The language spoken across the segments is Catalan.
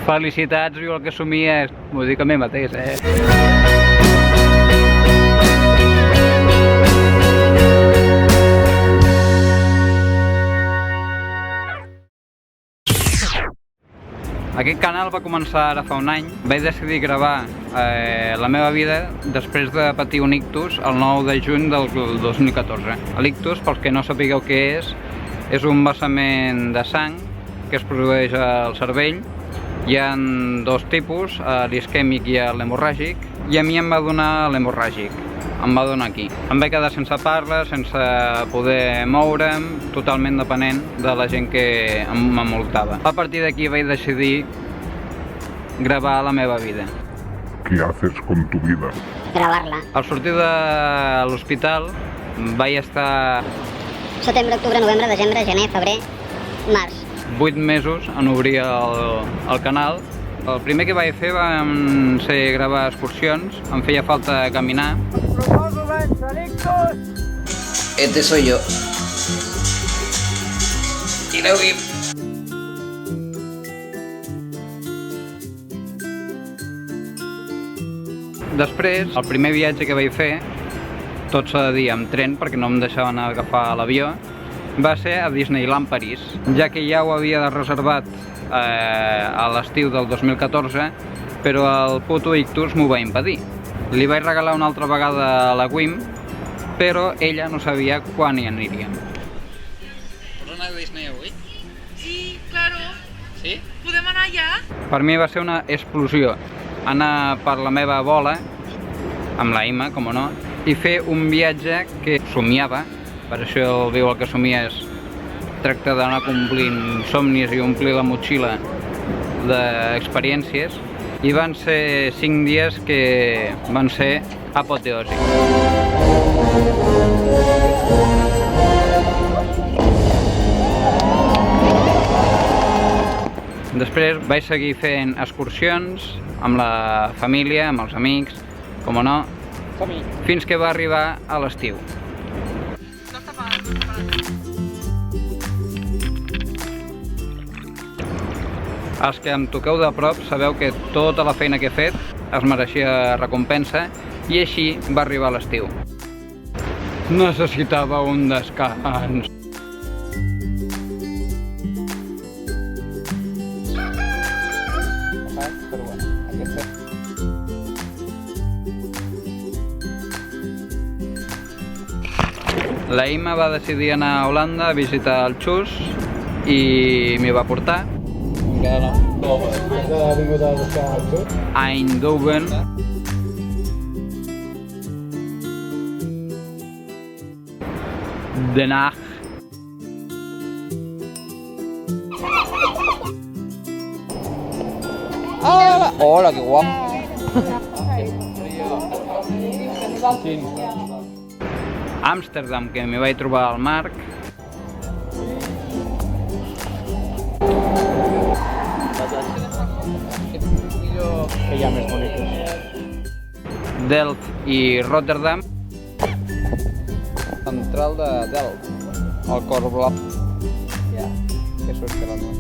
Felicitats, viu el que somies. M'ho dic a mi mateix, Aquest canal va començar ara fa un any. Vaig decidir gravar la meva vida després de patir un ictus el 9 de juny del 2014. L'ictus, pels que no sapigueu què és un vessament de sang que es produeix al cervell. Hi ha dos tipus, l'isquèmic i l'hemorràgic, i a mi em va donar l'hemorràgic. Em va donar aquí. Em vaig quedar sense parla, sense poder moure'm, totalment depenent de la gent que m'envoltava. A partir d'aquí vaig decidir gravar la meva vida. ¿Qué haces con tu vida? Gravarla. Al sortir de l'hospital vaig estar Setembre, octubre, novembre, desembre, gener, febrer, març. 8 mesos en obrir el canal. El primer que vaig fer van ser gravar excursions, em feia falta caminar. Este soy yo. Y luego Després, el primer viatge que vaig fer, tot s'ha de dir amb tren perquè no em deixaven agafar l'avió, va ser a Disneyland París, ja que ja ho havia reservat a l'estiu del 2014, però el puto ictus m'ho va impedir. Li vaig regalar una altra vegada a la Wim, però ella no sabia quan hi aniríem. Vols anar a Disney avui? Sí, claro. Sí? Podem anar allà? Per mi va ser una explosió anar per la meva bola, amb la Ima, com no, i fer un viatge que somiava, per això viu el que somies, tracta d'anar complint somnis i omplir la motxilla d'experiències, i van ser 5 dies que van ser apoteòsics. Després vaig seguir fent excursions amb la família, amb els amics, com no, fins que va arribar a l'estiu. Els que em toqueu de prop sabeu que tota la feina que he fet es mereixia recompensa i així va arribar l'estiu. Necessitava un descans. La Ima va decidir anar a Holanda a visitar el Xus i m'hi va portar. Eindhoven. Den Haag. Hola, que guapo. Amsterdam, que m'hi vaig trobar al Marc. Que hi ha més boniques. Delft i Rotterdam. Central de Delft, el cor blau. Ja, que surt la noia.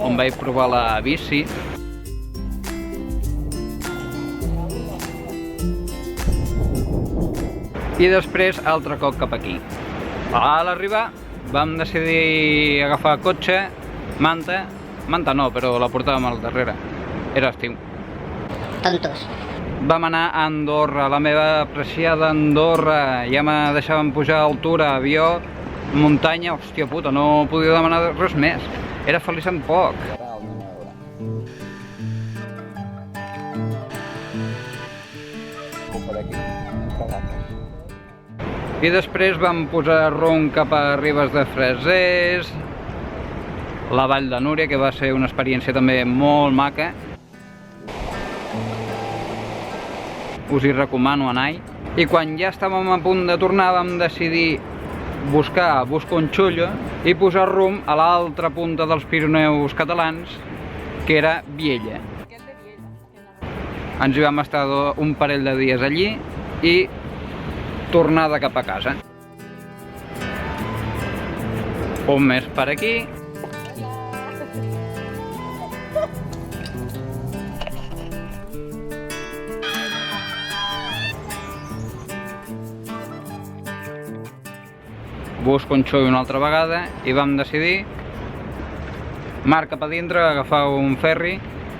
On vaig provar la bici. I després altre cop cap aquí. A l'arribar vam decidir agafar cotxe, manta no, però la portàvem al darrere. Era estiu. Tontos. Vam anar a Andorra, la meva apreciada Andorra. Ja me deixaven pujar a altura, avió, muntanya, hòstia puta, no podia demanar res més. Era feliç en poc. I després vam posar rumb cap a Ribes de Fresers, la Vall de Núria, que va ser una experiència també molt maca. Us hi recomano anar-hi. I quan ja estàvem a punt de tornar vam decidir buscar un xullo i posar rumb a l'altra punta dels Pirineus catalans, que era Viella. Ens hi vam estar un parell de dies allí i tornada cap a casa. Un mes per aquí. busco un xui una altra vegada i vam decidir mar cap a dintre, agafar un ferri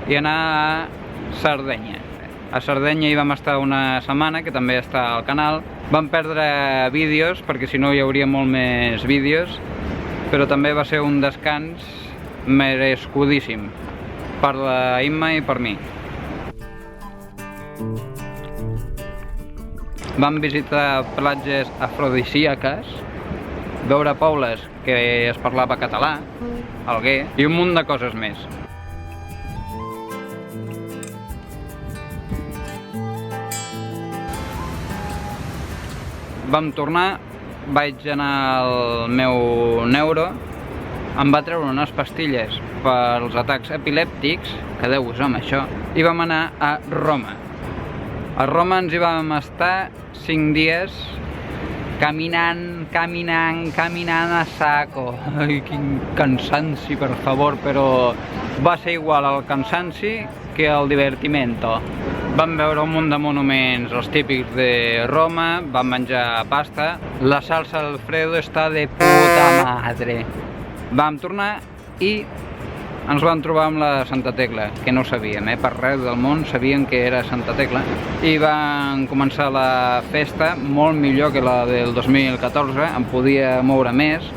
i anar a Sardenya. A Sardenya hi vam estar una setmana, que també està al canal. Vam perdre vídeos, perquè si no hi hauria molt més vídeos, però també va ser un descans merescudíssim per la Imma i per mi. Vam visitar platges afrodisíaques, veure pobles que es parlava català, Alguer, i un munt de coses més. Vam tornar, vaig anar al meu neuro, em va treure unes pastilles pels atacs epilèptics, quedeu-vos amb això, i vam anar a Roma. A Roma ens hi vam estar 5 dies caminant a saco. Ai, quin cansanci, per favor, però va ser igual el cansanci que el divertimento. Vam veure un munt de monuments, els típics de Roma, vam menjar pasta. La salsa Alfredo està de puta madre. Vam tornar i ens vam trobar amb la Santa Tecla, que no ho sabíem, per res del món sabíem que era Santa Tecla. I van començar la festa molt millor que la del 2014, em podia moure més,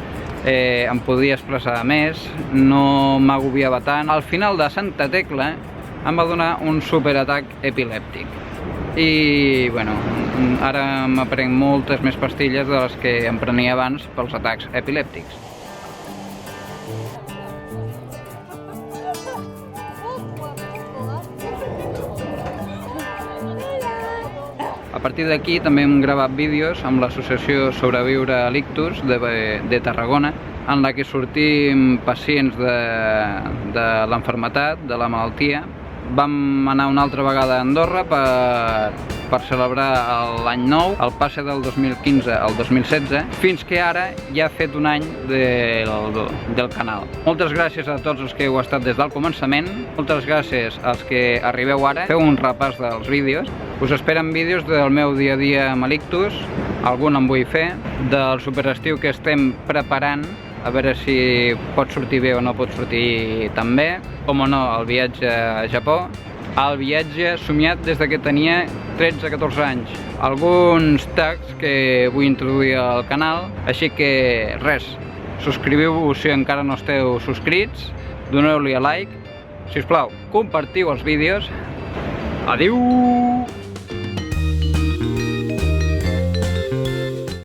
em podia expressar més, no m'agobiava tant. Al final de Santa Tecla em va donar un superatac epilèptic. I, bueno, ara m'aprenc moltes més pastilles de les que em prenia abans pels atacs epilèptics. A partir d'aquí també hem gravat vídeos amb l'associació Sobreviure a l'Ictus de Tarragona, en la que sortim pacients de l'enfermetat, de la malaltia. Vam anar una altra vegada a Andorra per celebrar l'any nou, el passe del 2015 al 2016, fins que ara ja ha fet un any del canal. Moltes gràcies a tots els que heu estat des del començament, moltes gràcies als que arribeu ara, feu un repàs dels vídeos. Us esperen vídeos del meu dia a dia amb l'Ictus, algun en vull fer, del superestiu que estem preparant, a veure si pot sortir bé o no pot sortir tan bé. Com o no, el viatge a Japó, el viatge somiat des que tenia 13-14 anys. Alguns tags que vull introduir al canal, així que res, subscriviu-vos si encara no esteu subscrits, doneu-li a like, si us plau, compartiu els vídeos. Adéu!